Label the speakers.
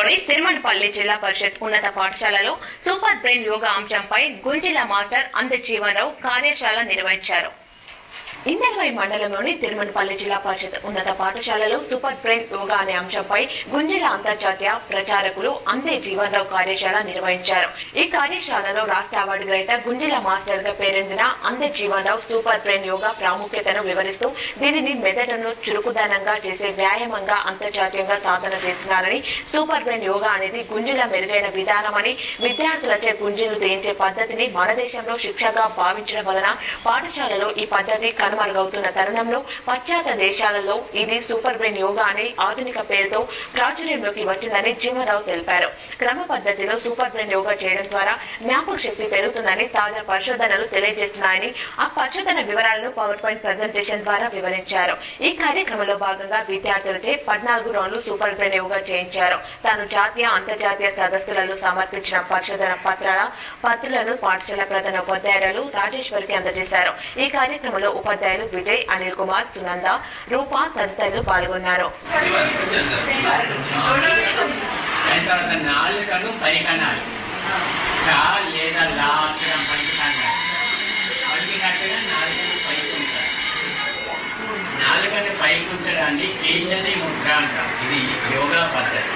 Speaker 1: మండలంలోని తిరుమలపల్లి జిల్లా పరిషత్ ఉన్నత పాఠశాలలో సూపర్ బ్రెయిన్ యోగా అంశంపై గుంజిల మాస్టర్ అందజీవనరావు కార్యశాల నిర్వహించారు. ఇందల్వాయి మండలంలోని తిరుమలపల్లి జిల్లా పరిషత్ ఉన్నత పాఠశాలలో సూపర్ బ్రెయిన్ యోగా అనే అంశంపై గుంజిల అంతర్జాతీయ ప్రచారకులు అందే జీవన్రావు కార్యశాల నిర్వహించారు. ఈ కార్యశాలలో రాష్ట్ర అవార్డు గ్రహీత గుంజిల మాస్టర్ గా పేరొందిన అందే జీవన్రావు సూపర్ బ్రెయిన్ యోగా ప్రాముఖ్యతను వివరిస్తూ దీనిని మెదడును చురుకుదనంగా చేసే వ్యాయామంగా అంతర్జాతీయంగా సాధన చేస్తున్నారని, సూపర్ బ్రెయిన్ యోగా అనేది గుంజిల మెరుగైన విధానమని, విద్యార్థులచే గుంజిలు తీయించే పద్ధతిని మన దేశంలో శిక్షగా భావించడం వలన పాఠశాలలో ఈ పద్ధతి కనుమరుగవుతున్న తరుణంలో పాశ్చాత్య దేశాలలో ఇది సూపర్ బ్రెయిన్ యోగా అనే ఆధునిక పేరుతో ప్రాచుర్యంలోకి వచ్చిందని జీవన్రావు తెలిపారు. క్రమ పద్ధతిలో సూపర్ బ్రెయిన్ యోగా చేయడం ద్వారా జ్ఞాపక శక్తి పెరుగుతుందని తాజా పరిశోధనలు తెలియజేస్తున్నాయని ఆ పరిశోధన వివరాలను పవర్ పాయింట్ ప్రజెంటేషన్ ద్వారా వివరించారు. ఈ కార్యక్రమంలో భాగంగా విద్యార్థులచే 14 రౌండ్లు సూపర్ బ్రెయిన్ యోగా చేయించారు. తాను జాతీయ అంతర్జాతీయ సదస్సులలో సమర్పించిన పరిశోధన పత్రాలను పాఠశాల ప్రధాన ఉపాధ్యాయులు రాజేశ్వరికి అందజేశారు. ఈ కార్యక్రమంలో ఉపాధ్యాయులు విజయ్, అనిల్ కుమార్, సునంద, రూపా తదితరులు పాల్గొన్నారు.
Speaker 2: నాలుగని పైకి ఉంచడాన్ని కేచని ముద్ర అంటారు. ఇది యోగా పద్ధతి.